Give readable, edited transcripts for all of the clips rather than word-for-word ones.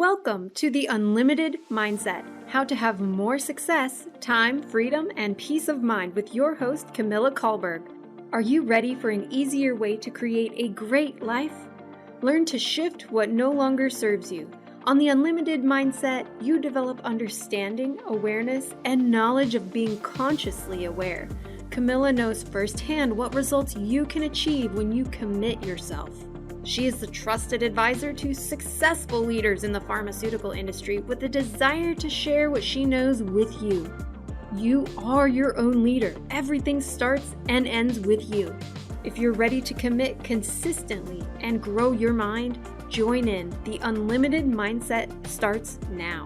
Welcome to the Unlimited Mindset, how to have more success, time, freedom, and peace of mind with your host, Camilla Kahlberg. Are you ready for an easier way to create a great life? Learn to shift what no longer serves you. On the Unlimited Mindset, you develop understanding, awareness, and knowledge of being consciously aware. Camilla knows firsthand what results you can achieve when you commit yourself. She is the trusted advisor to successful leaders in the pharmaceutical industry with a desire to share what she knows with you. You are your own leader. Everything starts and ends with you. If you're ready to commit consistently and grow your mind, join in. The Unlimited Mindset starts now.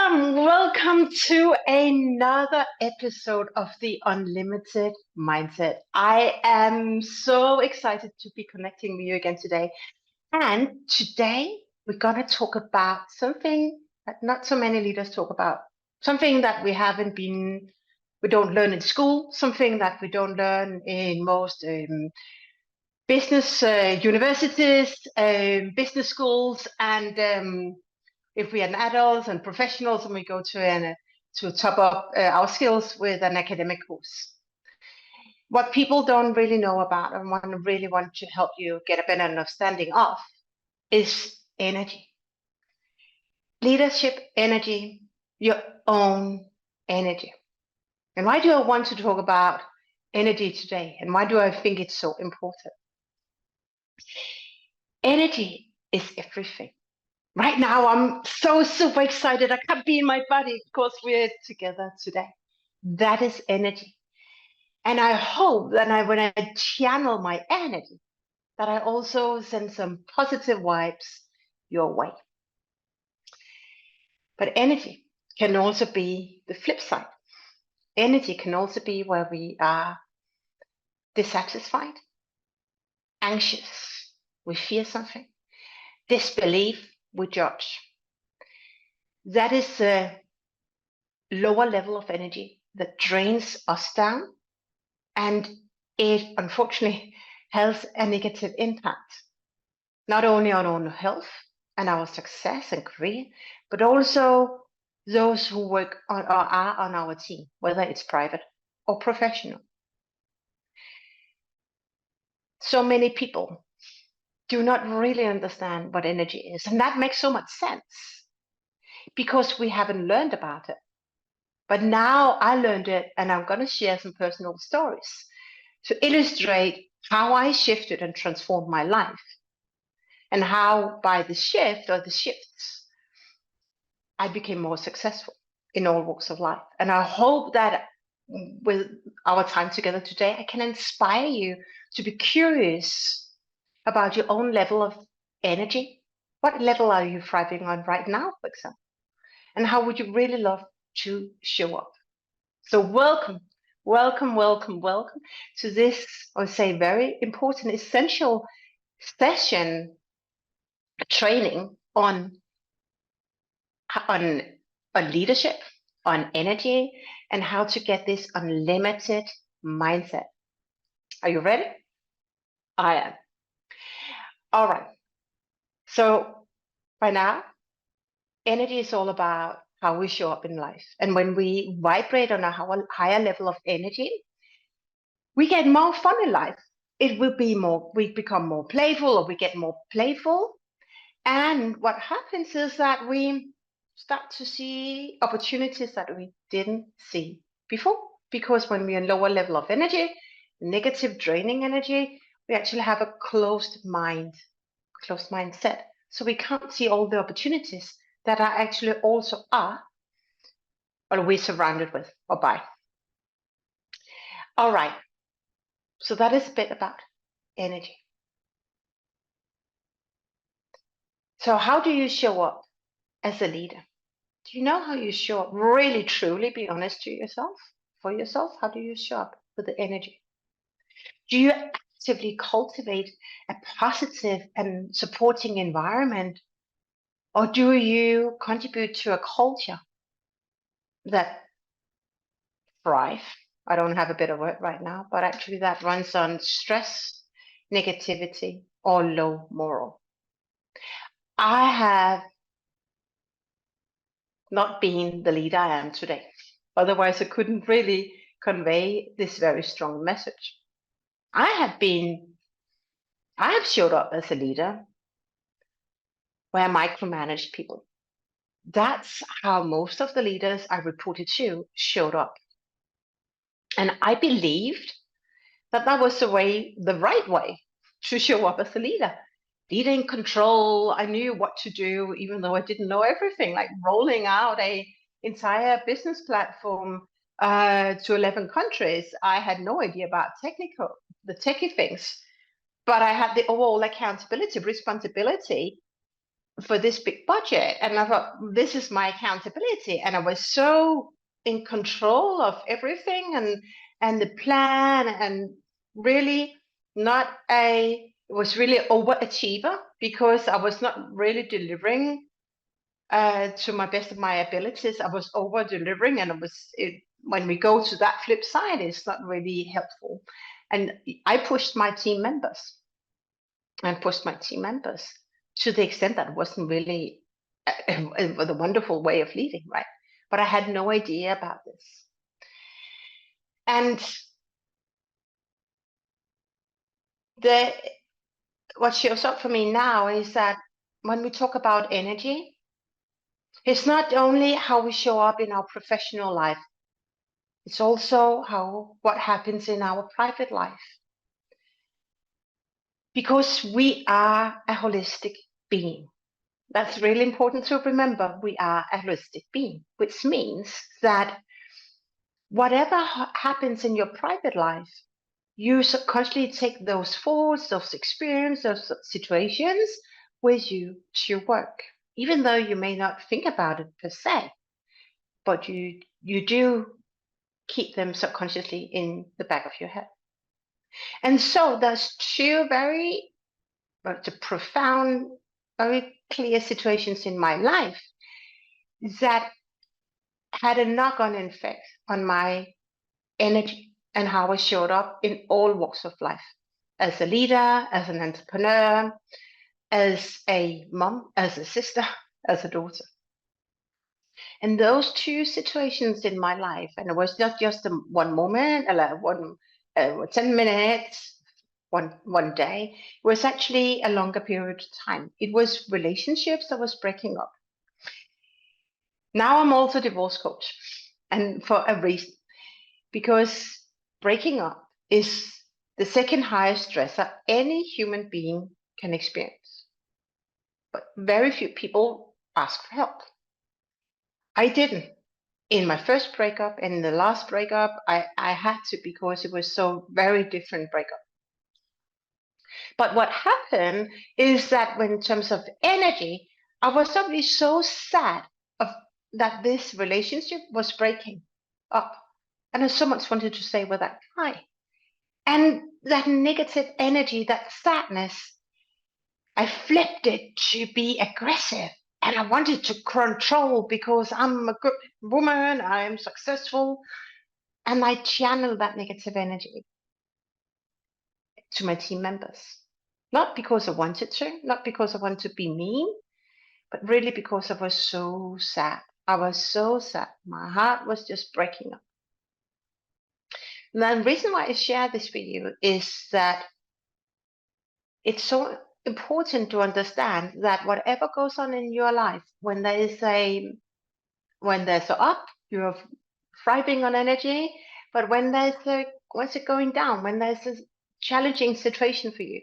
Welcome to another episode of the Unlimited Mindset. I am so excited to be connecting with you again today. And today we're going to talk about something that not so many leaders talk about, something that we don't learn in school, something that we don't learn in most business universities, business schools, and if we are adults and professionals and we go to top up our skills with an academic course. What people don't really know about and really want to help you get a better understanding of is energy. Leadership energy, your own energy. And why do I want to talk about energy today? And why do I think it's so important? Energy is everything. Right now, I'm so super excited. I can't be in my body because we're together today. That is energy. And I hope that when I channel my energy, that I also send some positive vibes your way. But energy can also be the flip side. Energy can also be where we are dissatisfied, anxious, we fear something, disbelief, we judge. That is a lower level of energy that drains us down, and it unfortunately has a negative impact, not only on our health and our success and career, but also those who work on or are on our team, whether it's private or professional. So many people do not really understand what energy is, and that makes so much sense because we haven't learned about it. But now I learned it, and I'm going to share some personal stories to illustrate how I shifted and transformed my life, and how by the shift or the shifts, I became more successful in all walks of life. And I hope that with our time together today, I can inspire you to be curious about your own level of energy. What level are you thriving on right now, for example? And how would you really love to show up? So welcome to this, I would say, very important, essential session training on leadership, on energy, and how to get this unlimited mindset. Are you ready? I am. All right. So by now, energy is all about how we show up in life. And when we vibrate on a higher level of energy, we get more fun in life. We become more playful, or we get more playful. And what happens is that we start to see opportunities that we didn't see before. Because when we're in lower level of energy, negative draining energy, we actually have a closed mindset. So we can't see all the opportunities that are actually also are, or we're surrounded with or by. All right. So that is a bit about energy. So how do you show up as a leader? Do you know how you show up? Really, truly be honest to yourself, for yourself. How do you show up with the energy? Do you actively cultivate a positive and supporting environment? Or do you contribute to a culture that thrive? I don't have a better word right now, but actually that runs on stress, negativity, or low moral. I have not been the leader I am today. Otherwise, I couldn't really convey this very strong message. I have showed up as a leader where I micromanaged people. That's how most of the leaders I reported to showed up. And I believed that was the right way to show up as a leader. Leader in control. I knew what to do, even though I didn't know everything, like rolling out a entire business platform to 11 countries. I had no idea about the techie things, but I had the overall accountability, responsibility for this big budget. And I thought, this is my accountability. And I was so in control of everything and the plan, and really not was really overachiever because I was not really delivering to my best of my abilities. I was over delivering, and when we go to that flip side, it's not really helpful. And I pushed my team members to the extent that wasn't really a wonderful way of leading, right? But I had no idea about this. And what shows up for me now is that when we talk about energy, it's not only how we show up in our professional life, it's also what happens in our private life. Because we are a holistic being. That's really important to remember. We are a holistic being, which means that whatever happens in your private life, you subconsciously take those thoughts, those experiences, those situations with you to your work, even though you may not think about it per se, but you do keep them subconsciously in the back of your head. And so there's two very profound, very clear situations in my life that had a knock-on effect on my energy and how I showed up in all walks of life, as a leader, as an entrepreneur, as a mom, as a sister, as a daughter. And those two situations in my life, and it was not just one moment, 10 minutes, one day, it was actually a longer period of time. It was relationships that was breaking up. Now I'm also a divorce coach, and for a reason, because breaking up is the second highest stressor any human being can experience. But very few people ask for help. I didn't. In my first breakup and in the last breakup, I had to, because it was so very different breakup. But what happened is that when in terms of energy, I was suddenly so sad that this relationship was breaking up. And I so much wanted to stay with that guy. And that negative energy, that sadness, I flipped it to be aggressive. And I wanted to control because I'm a good woman, I'm successful. And I channeled that negative energy to my team members. Not because I wanted to, not because I wanted to be mean, but really because I was so sad. I was so sad. My heart was just breaking up. And the reason why I share this with you is that it's so important to understand that whatever goes on in your life, when there's an up, you're thriving on energy. But when once it's going down, when there's a challenging situation for you,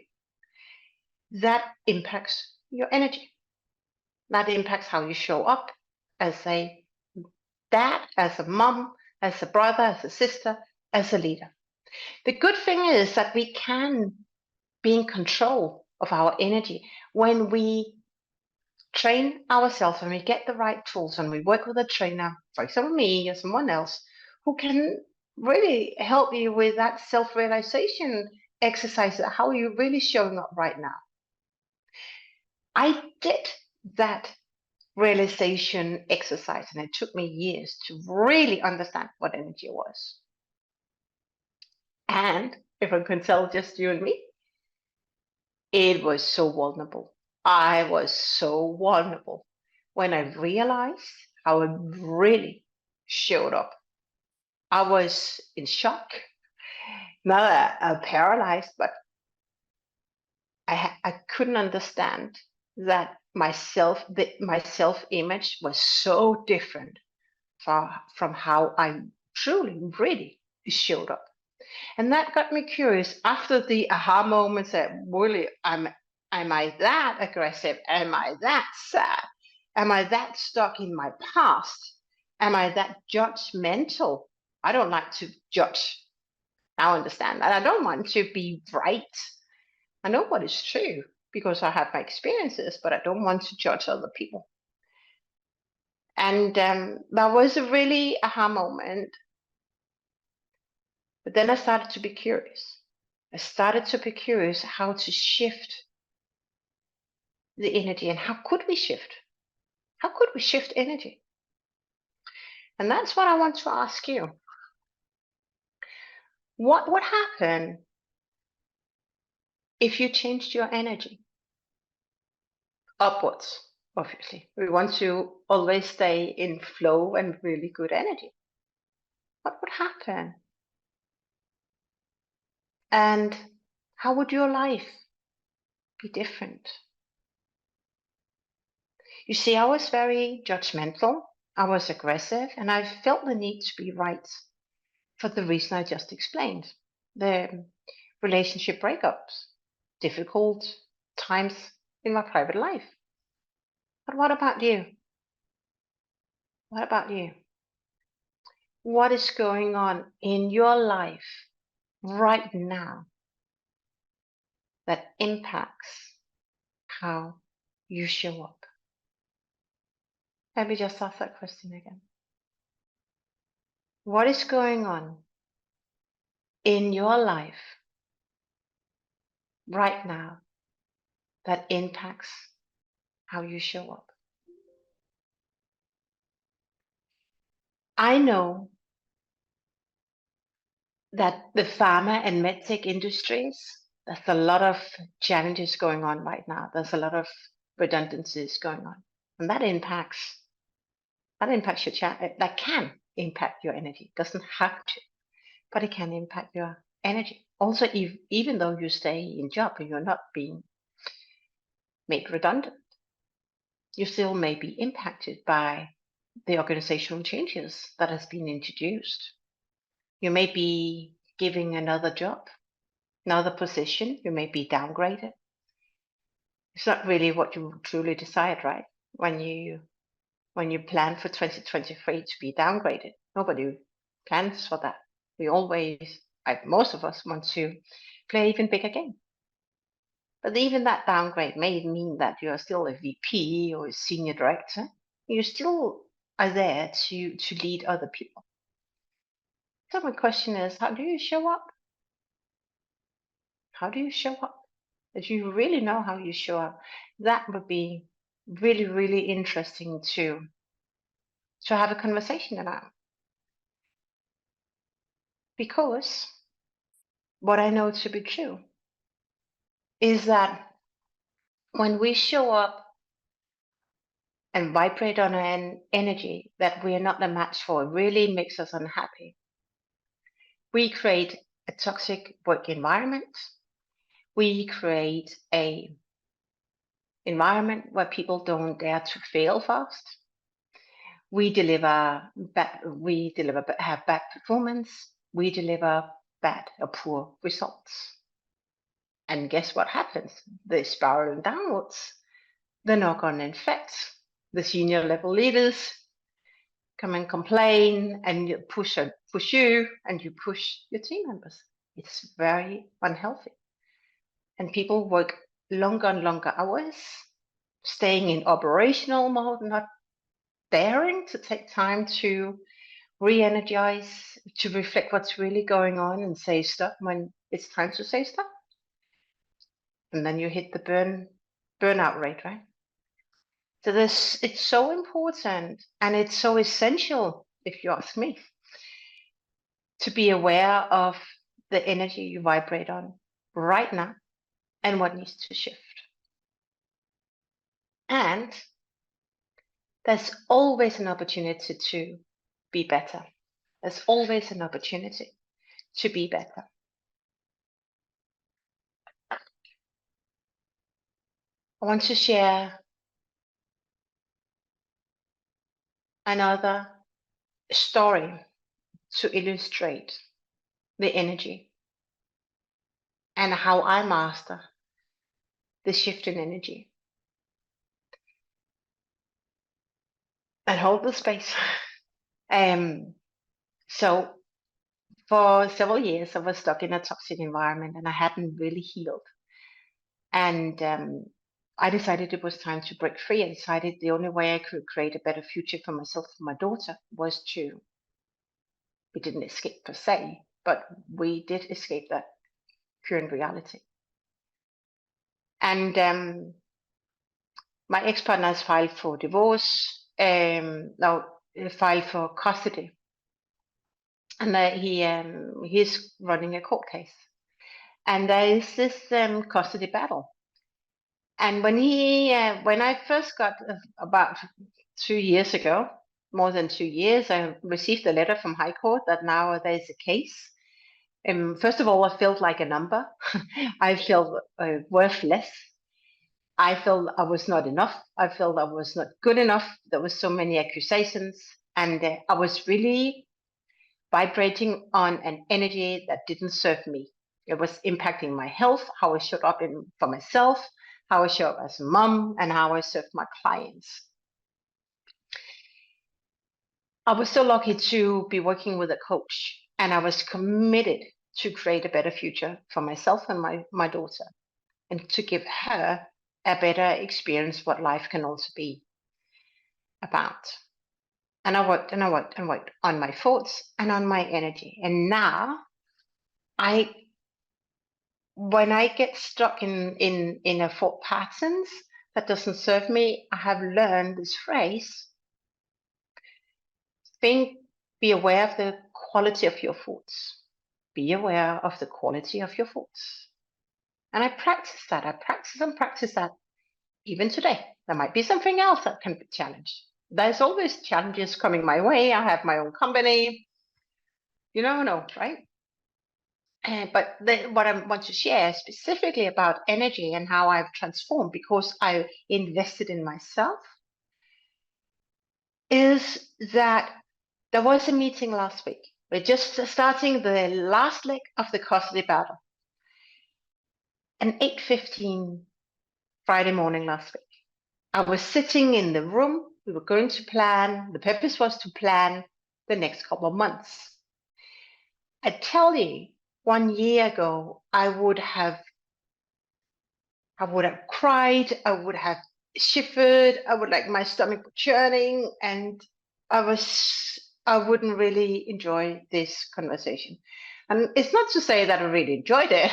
that impacts your energy. That impacts how you show up as a dad, as a mom, as a brother, as a sister, as a leader. The good thing is that we can be in control of our energy when we train ourselves, when we get the right tools, and we work with a trainer, for example, me or someone else, who can really help you with that self-realization exercise. How are you really showing up right now? I did that realization exercise, and it took me years to really understand what energy was. And if I can tell just you and me, it was so vulnerable. I was so vulnerable when I realized how it really showed up. I was in shock, not paralyzed, but I couldn't understand that my self image was so different from how I truly, really showed up. And that got me curious after the aha moments that really, am I that aggressive? Am I that sad? Am I that stuck in my past? Am I that judgmental? I don't like to judge. I understand that. I don't want to be right. I know what is true because I have my experiences, but I don't want to judge other people. And that was a really aha moment. But then I started to be curious. I started to be curious how to shift the energy and how could we shift? How could we shift energy? And that's what I want to ask you. What would happen if you changed your energy upwards? Obviously, we want to always stay in flow and really good energy. What would happen? And how would your life be different? You see, I was very judgmental, I was aggressive, and I felt the need to be right for the reason I just explained. The relationship breakups, difficult times in my private life. But what about you? What about you? What is going on in your life right now that impacts how you show up? Maybe just ask that question again. What is going on in your life right now that impacts how you show up? I know that the pharma and medtech industries, there's a lot of challenges going on right now. There's a lot of redundancies going on, and that impacts your that can impact your energy. It doesn't have to, but it can impact your energy. Also, even though you stay in job and you're not being made redundant, you still may be impacted by the organizational changes that has been introduced. You may be giving another job, another position, you may be downgraded. It's not really what you truly decide, right? When you plan for 2023 to be downgraded, nobody plans for that. We always, most of us want to play even bigger game. But even that downgrade may mean that you are still a VP or a senior director. You still are there to lead other people. So my question is, how do you show up? How do you show up? If you really know how you show up, that would be really, really interesting to have a conversation about. Because what I know to be true is that when we show up and vibrate on an energy that we are not a match for, it really makes us unhappy. We create a toxic work environment. We create a environment where people don't dare to fail fast. We have bad performance. We deliver bad or poor results. And guess what happens? They spiral downwards. The knock-on effects. The senior level leaders come and complain, and you push you, and you push your team members. It's very unhealthy. And people work longer and longer hours, staying in operational mode, not daring to take time to re-energize, to reflect what's really going on and say stop when it's time to say stop. And then you hit the burnout rate, right? So it's so important and it's so essential, if you ask me, to be aware of the energy you vibrate on right now and what needs to shift. And there's always an opportunity to be better. There's always an opportunity to be better. I want to share another story to illustrate the energy and how I master the shift in energy. And hold the space. So for several years, I was stuck in a toxic environment and I hadn't really healed. And I decided it was time to break free. I decided the only way I could create a better future for myself and my daughter was to, we didn't escape per se, but we did escape that current reality. And my ex-partner has filed for divorce, now filed for custody. And he's running a court case. And there is this custody battle. And when I first got about 2 years ago, more than 2 years, I received a letter from High Court that now there is a case. First of all, I felt like a number. I felt worthless. I felt I was not enough. I felt I was not good enough. There were so many accusations, and I was really vibrating on an energy that didn't serve me. It was impacting my health, how I showed up for myself, how I show up as a mom, and how I serve my clients. I was so lucky to be working with a coach, and I was committed to create a better future for myself and my daughter, and to give her a better experience what life can also be about. And I worked and I worked and worked on my thoughts and on my energy. And now when I get stuck in a thought patterns that doesn't serve me, I have learned this phrase: be aware of the quality of your thoughts. Be aware of the quality of your thoughts. And I practice that. I practice that even today. There might be something else that can be challenged. There's always challenges coming my way. I have my own company. You never know, right? But what I want to share specifically about energy and how I've transformed because I invested in myself is that there was a meeting last week. We're just starting the last leg of the custody battle. At 8:15 Friday morning last week, I was sitting in the room. We were going to plan. The purpose was to plan the next couple of months. I tell you, 1 year ago, I would have cried, I would have shivered, my stomach churning, and I wouldn't really enjoy this conversation. And it's not to say that I really enjoyed it,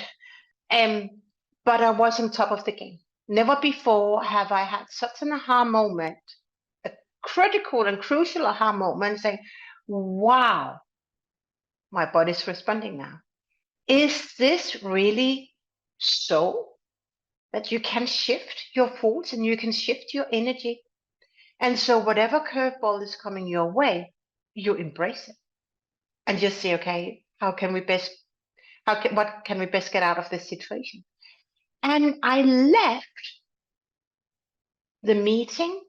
but I was on top of the game. Never before have I had such an aha moment, a critical and crucial aha moment, saying, wow, my body's responding now. Is this really so? That you can shift your thoughts and you can shift your energy. And so whatever curveball is coming your way, you embrace it and just say, okay, what can we best get out of this situation? And I left the meeting,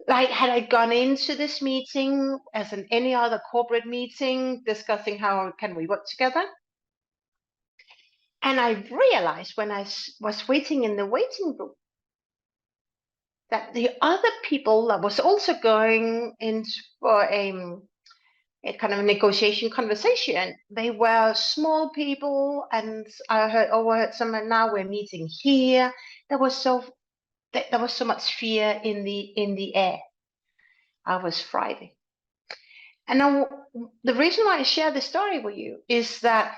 like had I gone into this meeting as in any other corporate meeting, discussing how can we work together. And I realized when I was waiting in the waiting room, that the other people that was also going in for a kind of negotiation conversation, they were small people, and I overheard someone, now we're meeting here. There was so much fear in the air. I was thriving. And now the reason why I share this story with you is that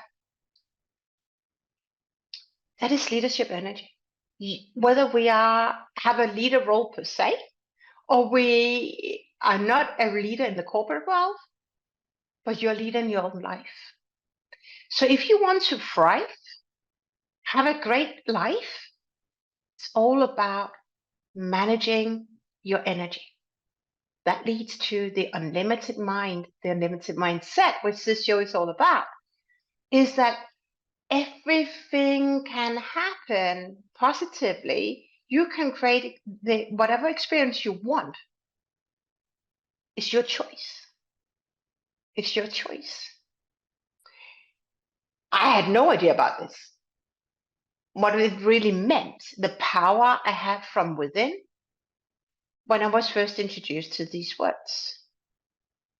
is leadership energy. Whether we have a leader role per se, or we are not a leader in the corporate world, but you're a leader in your own life. So if you want to thrive, have a great life, it's all about managing your energy. That leads to the unlimited mind, the unlimited mindset, which this show is all about, is that everything can happen positively. You can create whatever experience you want. It's your choice. It's your choice. I had no idea about this. What it really meant, the power I had from within when I was first introduced to these words.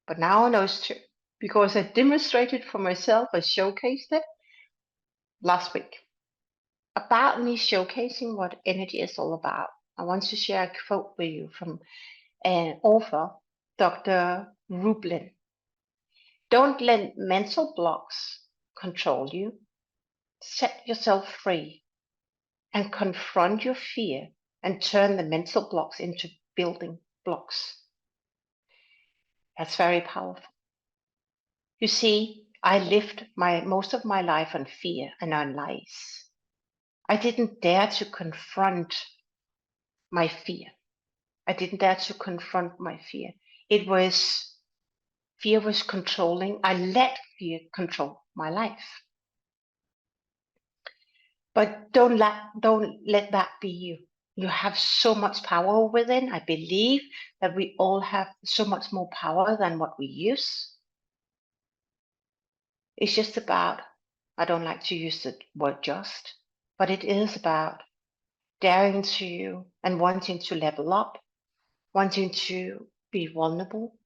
But now I know it's true because I demonstrated for myself, I showcased it last week. About me showcasing what energy is all about, I want to share a quote with you from an author, Dr. Rublin. Don't let mental blocks control you. Set yourself free and confront your fear and turn the mental blocks into building blocks. That's very powerful. You see, I lived most of my life on fear and on lies. I didn't dare to confront my fear. I didn't dare to confront my fear. Fear was controlling. I let fear control my life. But don't let that be you. You have so much power within. I believe that we all have so much more power than what we use. It's just about, I don't like to use the word just, but it is about daring to and wanting to level up, wanting to be vulnerable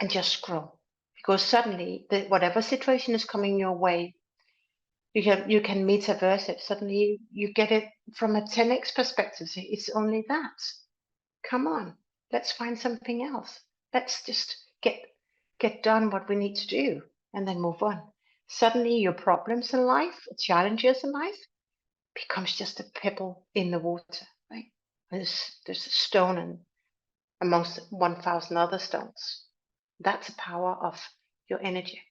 and just grow. Because suddenly, whatever situation is coming your way, you can metaverse it. Suddenly, you get it from a 10x perspective. Say, it's only that. Come on, let's find something else. Let's just get done what we need to do and then move on. Suddenly, your problems in life, challenges in life, becomes just a pebble in the water, right? There's a stone amongst 1,000 other stones. That's the power of your energy.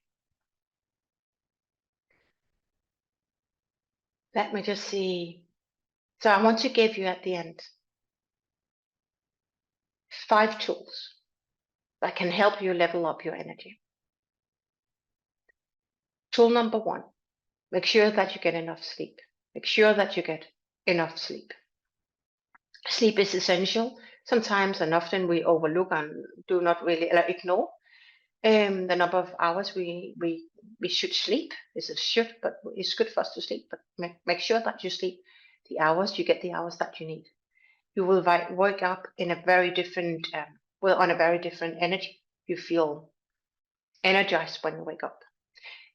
Let me just see. So I want to give you at the end 5 tools that can help you level up your energy. Tool number 1, make sure that you get enough sleep. Make sure that you get enough sleep. Sleep is essential. Sometimes and often we overlook and do not really ignore the number of hours we should sleep. It's a should, but it's good for us to sleep. But make sure that you sleep the hours, you get the hours that you need. You will wake up in a very different, on a very different energy. You feel energized when you wake up.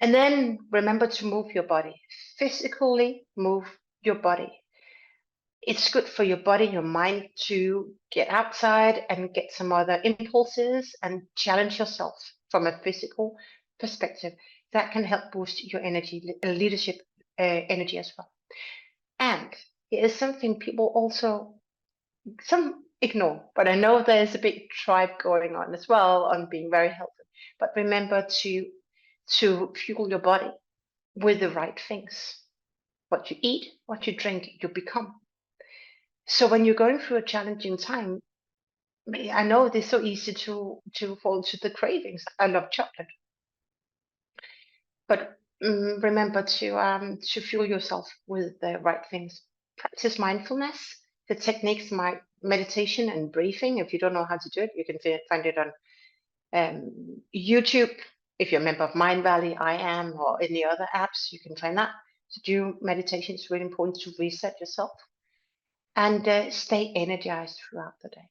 And then remember to move your body. Physically move your body. It's good for your body, your mind to get outside and get some other impulses and challenge yourself from a physical perspective. That can help boost your energy, leadership energy as well. And it is something people also some ignore, but I know there's a big tribe going on as well on being very healthy. But remember to fuel your body with the right things. What you eat, what you drink, you become. So when you're going through a challenging time, I know it's so easy to fall to the cravings. I love chocolate, but remember to fuel yourself with the right things. Practice mindfulness. The techniques, meditation and breathing. If you don't know how to do it, you can find it on YouTube. If you're a member of Mind Valley, I am, or any other apps, you can find that. To do meditation is really important to reset yourself and stay energized throughout the day.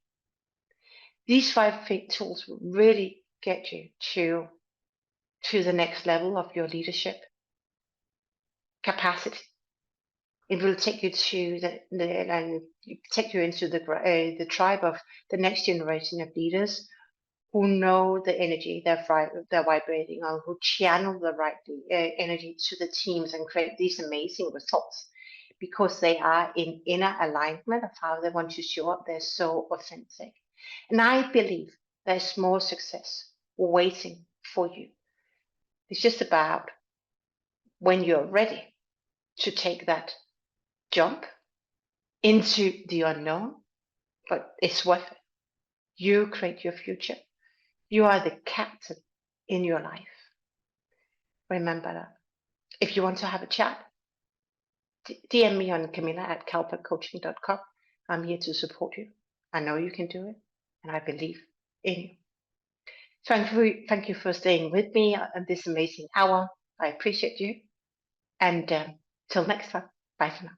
These 5 tools will really get you to the next level of your leadership capacity. It will take you to and take you into the tribe of the next generation of leaders who know the energy they're vibrating on, who channel the right energy to the teams and create these amazing results because they are in inner alignment of how they want to show up. They're so authentic. And I believe there's more success waiting for you. It's just about when you're ready to take that jump into the unknown, but it's worth it. You create your future. You are the captain in your life. Remember that. If you want to have a chat, DM me on camilla@calpercoaching.com. I'm here to support you. I know you can do it, and I believe in you. Thank you for staying with me on this amazing hour. I appreciate you. And till next time, bye for now.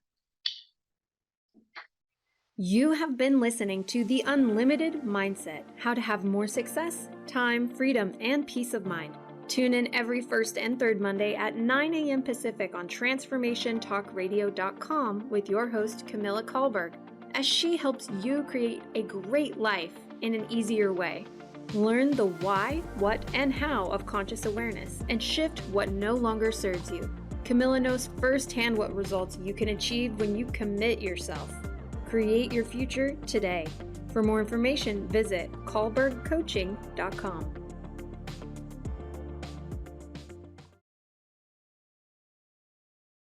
You have been listening to The Unlimited Mindset: How to Have More Success, Time, Freedom, and Peace of Mind. Tune in every first and third Monday at 9 a.m. Pacific on TransformationTalkRadio.com with your host, Camilla Kahlberg, as she helps you create a great life in an easier way. Learn the why, what, and how of conscious awareness and shift what no longer serves you. Camilla knows firsthand what results you can achieve when you commit yourself. Create your future today. For more information, visit kahlbergcoaching.com.